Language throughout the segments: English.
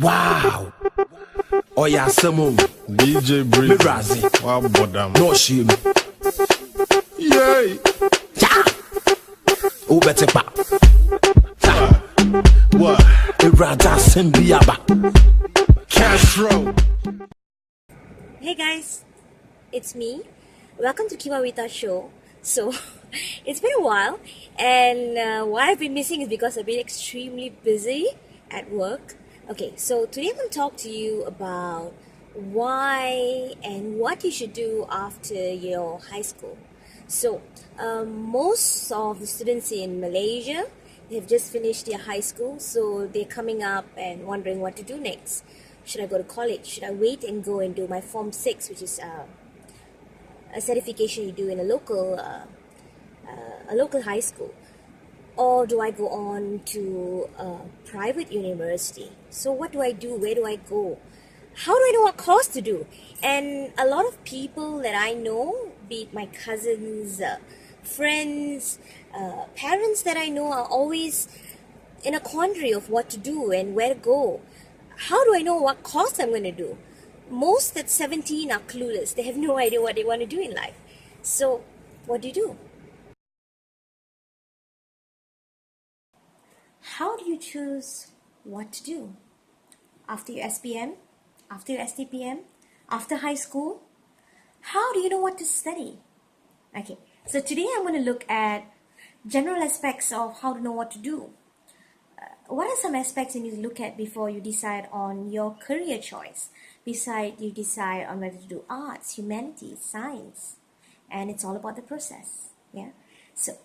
Wow. Oh yeah, Samo. DJ Breeze. Mirazi. Wow, bodam. No shame. Yay. Ja. Oh, better pa. What? Irada Sembiaba. Castro. Hey guys, it's me. Welcome to Kiwa Rita Show. So, it's been a while, and why I've been missing is because I've been extremely busy at work. Okay, so today I'm going to talk to you about why and what you should do after your high school. So, most of the students in Malaysia, they've just finished their high school, so they're coming up and wondering what to do next. Should I go to college? Should I wait and go and do my Form 6, which is a certification you do in a local high school? Or do I go on to a private university? So what do I do? Where do I go? How do I know what course to do? And a lot of people that I know, be it my cousins, friends, parents that I know, are always in a quandary of what to do and where to go. How do I know what course I'm going to do? Most at 17 are clueless. They have no idea what they want to do in life. So, what do? How do you choose what to do? After your SPM? After your STPM? After high school? How do you know what to study? Okay, so today I'm going to look at general aspects of how to know what to do. What are some aspects you need to look at before you decide on your career choice? Besides, you decide on whether to do arts, humanities, science, and it's all about the process. Yeah. So,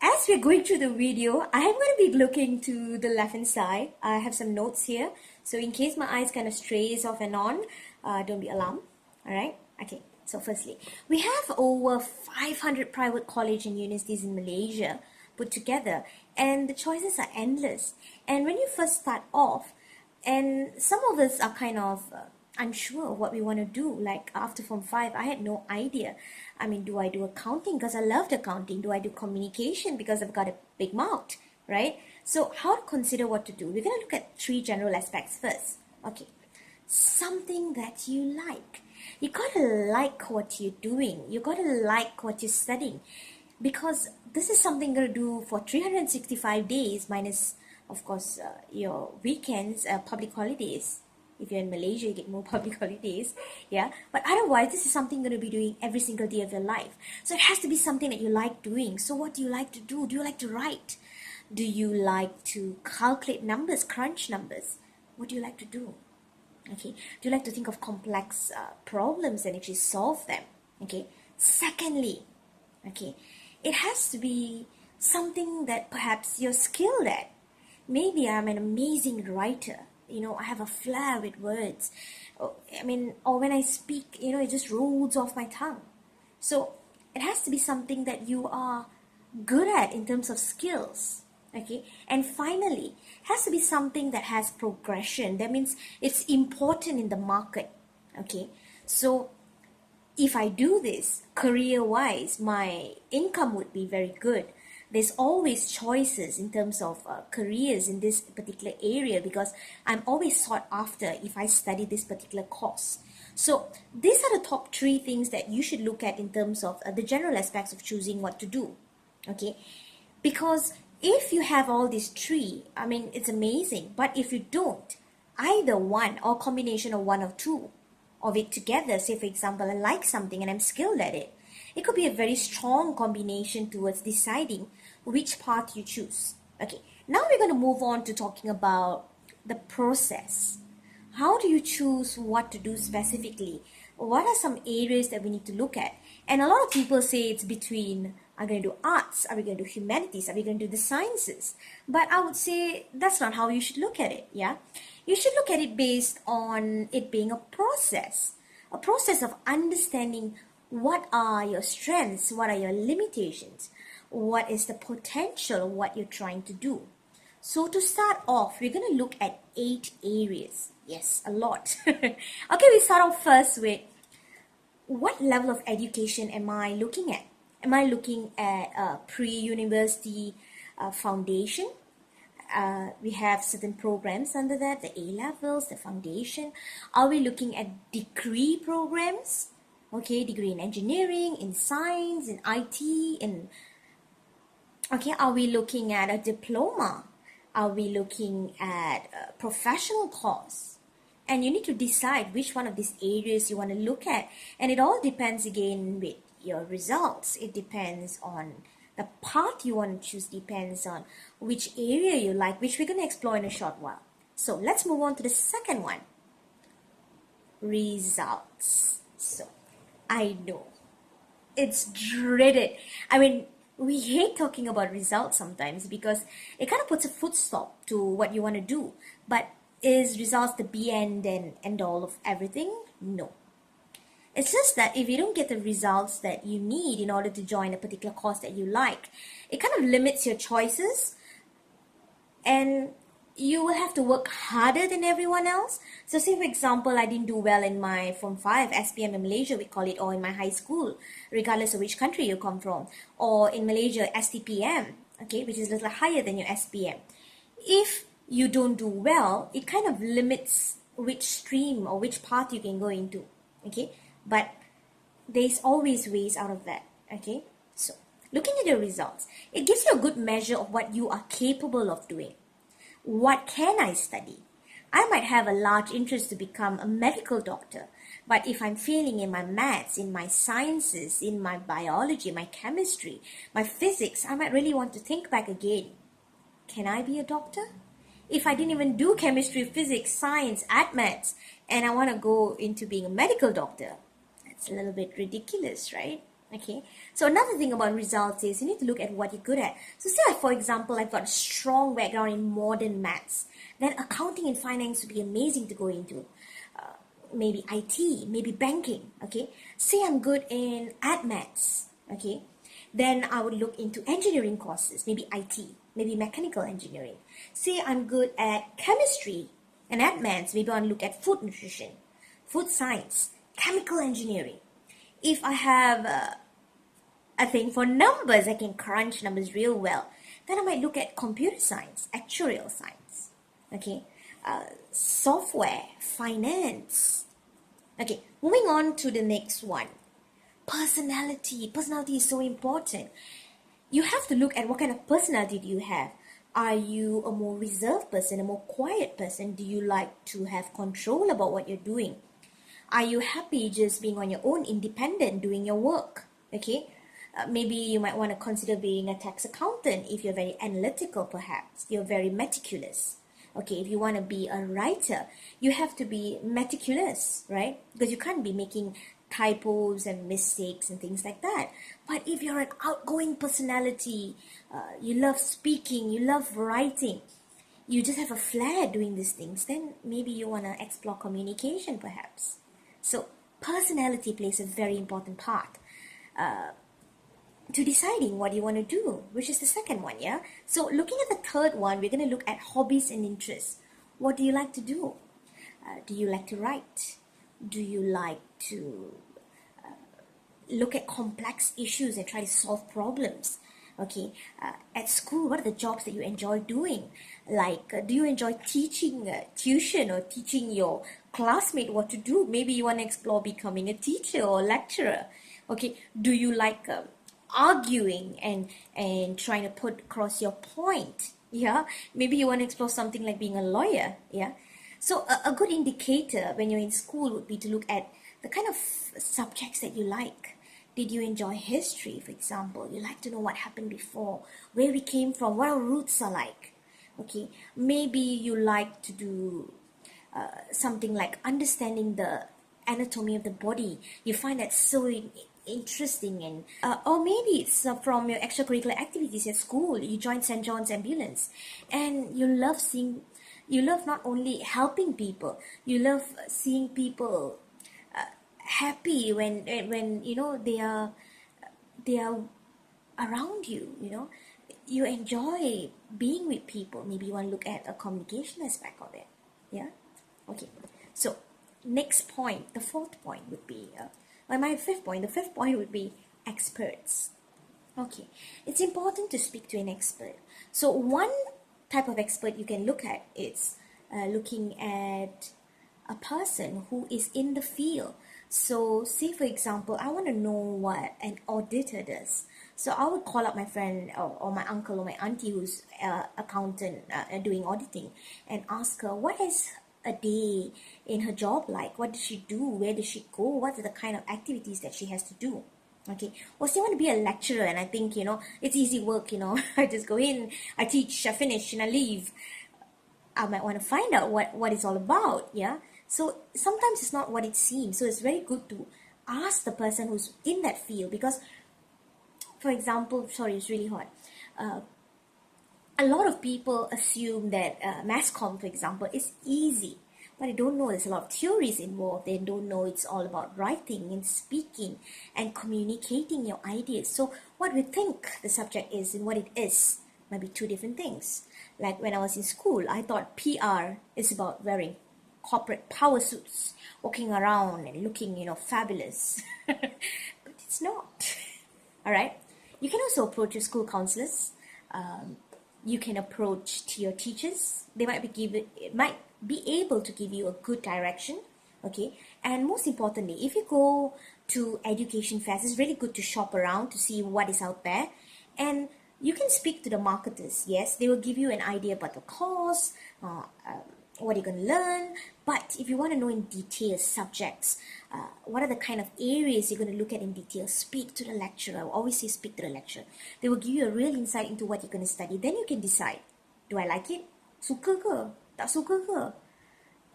as we're going through the video, I'm going to be looking to the left hand side. I have some notes here, so in case my eyes kind of strays off and on, don't be alarmed. All right. Okay. So, firstly, we have over 500 private colleges and universities in Malaysia put together, and the choices are endless. And when you first start off, and some of us are kind of unsure of what we want to do, like after Form 5, I had no idea. I mean, do I do accounting because I loved accounting? Do I do communication because I've got a big mouth, right? So how to consider what to do? We're going to look at 3 general aspects first. Okay, something that you like. You got to like what you're doing. You got to like what you're studying, because this is something you're going to do for 365 days minus, of course, your weekends, public holidays. If you're in Malaysia, you get more public holidays, yeah. But otherwise, this is something you're going to be doing every single day of your life. So it has to be something that you like doing. So what do you like to do? Do you like to write? Do you like to calculate numbers, crunch numbers? What do you like to do? Okay. Do you like to think of complex problems and actually solve them? Okay. Secondly, okay, it has to be something that perhaps you're skilled at. Maybe I'm an amazing writer. You know, I have a flair with words. Or when I speak, it just rolls off my tongue. So it has to be something that you are good at in terms of skills. Okay. And finally, it has to be something that has progression. That means it's important in the market. Okay. So if I do this career-wise, my income would be very good. There's always choices in terms of careers in this particular area, because I'm always sought after if I study this particular course. So these are the top 3 things that you should look at in terms of the general aspects of choosing what to do. Okay, because if you have all these 3, it's amazing. But if you don't, either one or combination of 1 or 2 of it together, say for example, I like something and I'm skilled at it, it could be a very strong combination towards deciding which path you choose. Okay, now we're going to move on to talking about the process. How do you choose what to do specifically? What are some areas that we need to look at? And a lot of people say it's between, are we going to do arts? Are we going to do humanities? Are we going to do the sciences? But I would say that's not how you should look at it, yeah? You should look at it based on it being a process of understanding what are your strengths, what are your limitations, what is the potential of what you're trying to do. So to start off, we're going to look at 8 areas. Yes, a lot. Okay, we start off first with, what level of education am I looking at? Am I looking at a pre-university foundation? we have certain programs under that, the A levels, the foundation. Are we looking at degree programs? Okay, degree in engineering, in science, in IT, in okay, are we looking at a diploma? Are we looking at a professional course? And you need to decide which one of these areas you want to look at. And it all depends again with your results. It depends on the path you want to choose, depends on which area you like, which we're going to explore in a short while. So let's move on to the second one. Results. So I know it's dreaded. I mean, we hate talking about results sometimes because it kind of puts a foot stop to what you want to do. But is results the be and end all of everything? No. It's just that if you don't get the results that you need in order to join a particular course that you like, it kind of limits your choices, and you will have to work harder than everyone else. So say for example, I didn't do well in my Form 5 SPM in Malaysia, we call it, or in my high school, regardless of which country you come from, or in Malaysia STPM, okay, which is a little higher than your SPM. If you don't do well, it kind of limits which stream or which path you can go into, okay, but there's always ways out of that, okay. So looking at your results, it gives you a good measure of what you are capable of doing. What can I study? I might have a large interest to become a medical doctor, but if I'm failing in my maths, in my sciences, in my biology, my chemistry, my physics, I might really want to think back again. Can I be a doctor? If I didn't even do chemistry, physics, science, maths, and I want to go into being a medical doctor, that's a little bit ridiculous, right? Okay, so another thing about results is you need to look at what you're good at. So say, for example, I've got a strong background in modern maths, then accounting and finance would be amazing to go into. Maybe IT, maybe banking, okay. Say I'm good in maths, okay, then I would look into engineering courses, maybe IT, maybe mechanical engineering. Say I'm good at chemistry and maths, maybe I'll look at food nutrition, food science, chemical engineering. If I have a thing for numbers, I can crunch numbers real well, then I might look at computer science, actuarial science, okay, software, finance. Okay, moving on to the next one. Personality. Personality is so important. You have to look at what kind of personality do you have. Are you a more reserved person, a more quiet person? Do you like to have control about what you're doing? Are you happy just being on your own, independent, doing your work? Okay, maybe you might want to consider being a tax accountant if you're very analytical, perhaps. You're very meticulous. Okay, if you want to be a writer, you have to be meticulous, right? Because you can't be making typos and mistakes and things like that. But if you're an outgoing personality, you love speaking, you love writing, you just have a flair doing these things, then maybe you want to explore communication, perhaps. So personality plays a very important part to deciding what you want to do, which is the second one, yeah? So looking at the third one, we're going to look at hobbies and interests. What do you like to do? Do you like to write? Do you like to look at complex issues and try to solve problems? Okay, at school, what are the jobs that you enjoy doing? Like, do you enjoy teaching tuition or teaching your classmate what to do? Maybe you want to explore becoming a teacher or lecturer. Okay, do you like arguing and trying to put across your point? Yeah, maybe you want to explore something like being a lawyer. Yeah, so a good indicator when you're in school would be to look at the kind of subjects that you like. Did you enjoy history, for example? You like to know what happened before, where we came from, what our roots are like. Okay, maybe you like to do something like understanding the anatomy of the body. You find that so interesting, and or maybe it's from your extracurricular activities at school. You join St. John's Ambulance, and you love not only helping people, you love seeing people happy when you know they are around you. You know, you enjoy being with people. Maybe you want to look at a communication aspect of it. Yeah, okay. So next point, the fourth point would be my fifth point. The fifth point would be experts. Okay, it's important to speak to an expert. So one type of expert you can look at is looking at a person who is in the field. So say for example, I want to know what an auditor does. So I would call up my friend or my uncle or my auntie who's accountant doing auditing and ask her, what is a day in her job like? What does she do? Where does she go? What are the kind of activities that she has to do? Okay, or say I want to be a lecturer and I think, it's easy work, I just go in, I teach, I finish, and I leave. I might want to find out what it's all about, yeah? So sometimes it's not what it seems. So it's very good to ask the person who's in that field because, for example, sorry, it's really hot. A lot of people assume that mass comm, for example, is easy. But they don't know there's a lot of theories involved. They don't know it's all about writing and speaking and communicating your ideas. So what we think the subject is and what it is might be two different things. Like when I was in school, I thought PR is about wearing corporate power suits, walking around and looking, fabulous. But it's not. All right. You can also approach your school counselors. You can approach to your teachers. They might be able to give you a good direction. Okay. And most importantly, if you go to education fairs, it's really good to shop around to see what is out there. And you can speak to the marketers. Yes, they will give you an idea about the course, what you're going to learn. But if you want to know in detail subjects, what are the kind of areas you're going to look at in detail, speak to the lecturer. I always say speak to the lecturer. They will give you a real insight into what you're going to study. Then you can decide, do I like it? Suka ke? Tak suka ke?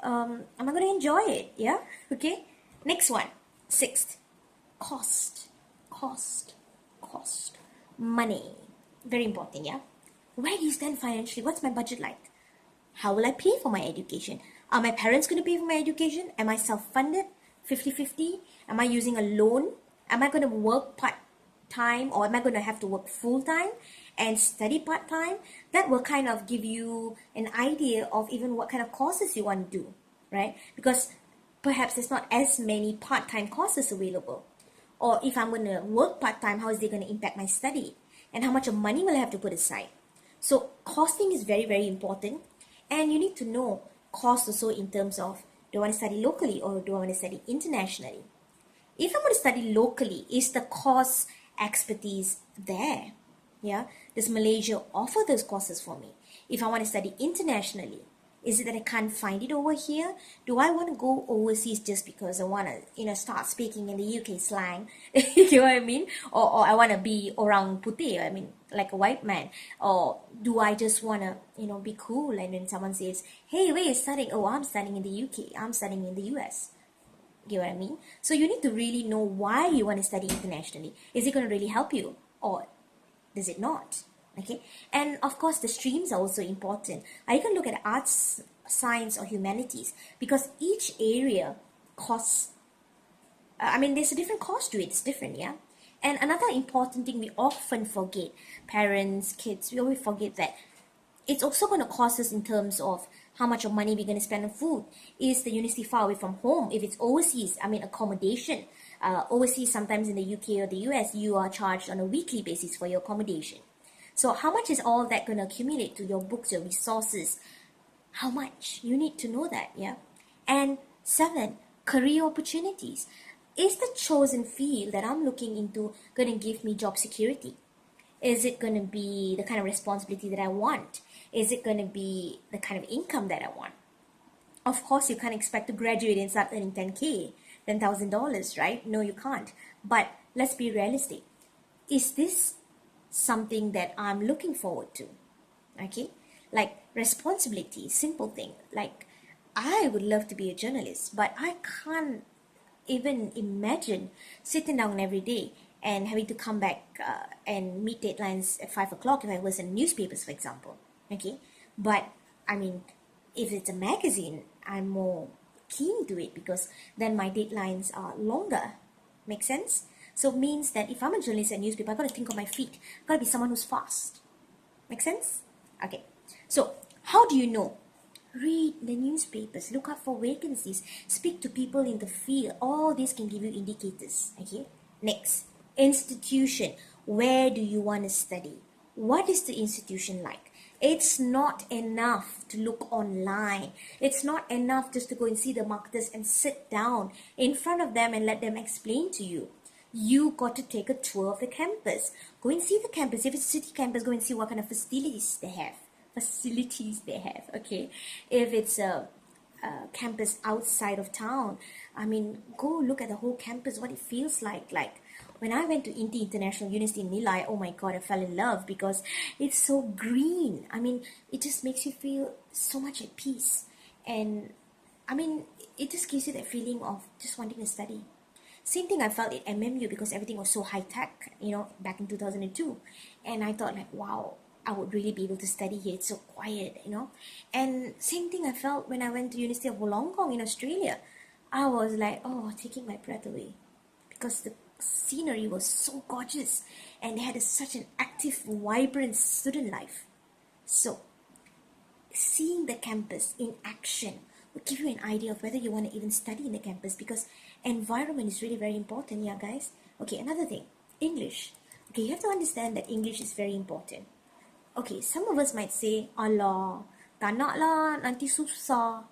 Am I going to enjoy it? Yeah? Okay? Next one. Sixth. Cost. Money. Very important, yeah? Where do you stand financially? What's my budget like? How will I pay for my education? Are my parents going to pay for my education? Am I self-funded? 50-50? Am I using a loan? Am I going to work part-time or am I going to have to work full-time and study part-time? That will kind of give you an idea of even what kind of courses you want to do, right? Because perhaps there's not as many part-time courses available. Or if I'm going to work part-time, how is it going to impact my study? And how much of money will I have to put aside? So costing is very, very important. And you need to know cost also in terms of, do I want to study locally or do I want to study internationally? If I want to study locally, is the course expertise there? Yeah, does Malaysia offer those courses for me? If I want to study internationally, is it that I can't find it over here? Do I want to go overseas just because I want to, start speaking in the UK slang? You know what I mean? Or I want to be orang putih, I mean, like a white man. Or do I just want to, be cool and then someone says, hey, where are you studying? Oh, I'm studying in the UK. I'm studying in the US. You know what I mean? So you need to really know why you want to study internationally. Is it going to really help you? Or does it not? Okay, and of course the streams are also important. You can look at arts, science, or humanities because each area costs. There's a different cost to it. It's different, yeah. And another important thing we often forget, parents, kids, we always forget that it's also going to cost us in terms of how much of money we're going to spend on food. Is the university far away from home? If it's overseas, accommodation. Overseas, sometimes in the UK or the US, you are charged on a weekly basis for your accommodation. So how much is all that going to accumulate to your books, your resources? How much? You need to know that, yeah? And 7, career opportunities. Is the chosen field that I'm looking into going to give me job security? Is it going to be the kind of responsibility that I want? Is it going to be the kind of income that I want? Of course, you can't expect to graduate and start earning $10,000, right? No, you can't. But let's be realistic. Is this something that I'm looking forward to? Okay, like responsibility, simple thing. Like I would love to be a journalist, but I can't even imagine sitting down every day and having to come back and meet deadlines at 5 o'clock if I was in newspapers, for example. Okay, but if it's a magazine, I'm more keen to it because then my deadlines are longer. Make sense? So it means that if I'm a journalist at newspaper, I've got to think on my feet. I've got to be someone who's fast. Make sense? Okay. So how do you know? Read the newspapers. Look out for vacancies. Speak to people in the field. All this can give you indicators. Okay. Next. Institution. Where do you want to study? What is the institution like? It's not enough to look online. It's not enough just to go and see the marketers and sit down in front of them and let them explain to you. You got to take a tour of the campus. Go and see the campus. If it's a city campus, go and see what kind of facilities they have. Okay. If it's a campus outside of town, I mean, go look at the whole campus, what it feels like. Like when I went to Inti International University in Nilai, oh my god, I fell in love because it's so green. I mean, it just makes you feel so much at peace. And I mean, it just gives you that feeling of just wanting to study. Same thing I felt at MMU because everything was so high tech, back in 2002. And I thought like, wow, I would really be able to study here. It's so quiet, And same thing I felt when I went to University of Wollongong in Australia. I was like, oh, taking my breath away because the scenery was so gorgeous and they had such an active, vibrant student life. So, seeing the campus in action will give you an idea of whether you want to even study in the campus because environment is really very important, yeah, guys. Okay, another thing, English. Okay, you have to understand that English is very important. Okay, some of us might say, alah, tak nak lah, nanti susah.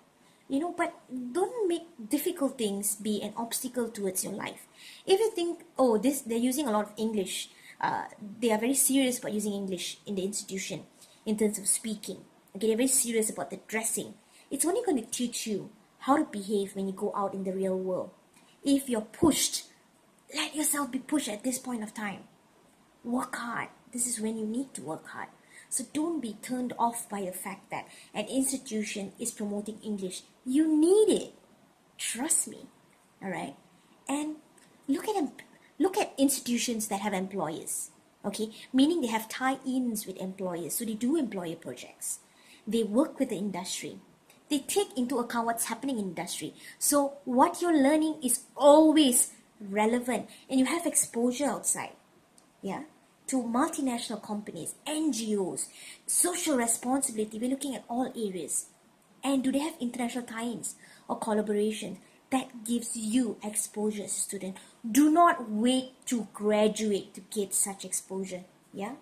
But don't make difficult things be an obstacle towards your life. If you think, oh, they're using a lot of English, they are very serious about using English in the institution in terms of speaking. Okay, they're very serious about the dressing. It's only going to teach you how to behave when you go out in the real world. If you're pushed, let yourself be pushed at this point of time. Work hard. This is when you need to work hard. So don't be turned off by the fact that an institution is promoting English. You need it. Trust me. Alright? And look at institutions that have employers. Okay? Meaning they have tie-ins with employers. So they do employer projects. They work with the industry. They take into account what's happening in industry. So what you're learning is always relevant. And you have exposure outside. Yeah? To multinational companies, NGOs, social responsibility. We're looking at all areas. And do they have international tie-ins or collaboration? That gives you exposure as a student. Do not wait to graduate to get such exposure. Yeah?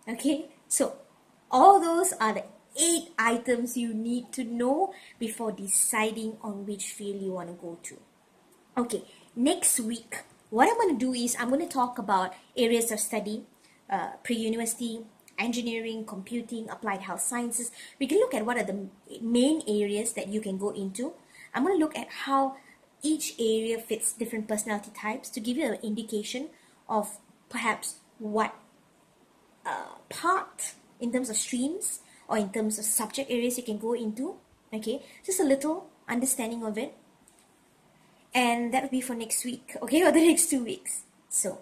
Okay? So, all those are the 8 items you need to know before deciding on which field you want to go to. Okay, next week, what I'm going to do is I'm going to talk about areas of study, pre-university, engineering, computing, applied health sciences. We can look at what are the main areas that you can go into. I'm going to look at how each area fits different personality types to give you an indication of perhaps what part in terms of streams or in terms of subject areas you can go into. Okay, just a little understanding of it. And that will be for next week, okay, or the next 2 weeks. So,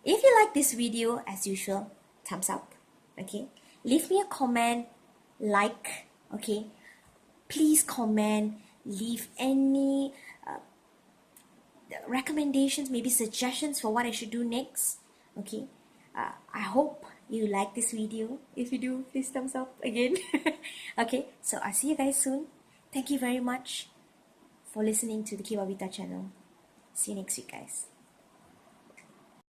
if you like this video, as usual, thumbs up, okay? Leave me a comment, like, okay? Please comment, leave any recommendations, maybe suggestions for what I should do next, okay? I hope you like this video. If you do, please thumbs up again. Okay, so I'll see you guys soon. Thank you very much for listening to the Kiwawita channel. See you next week, guys.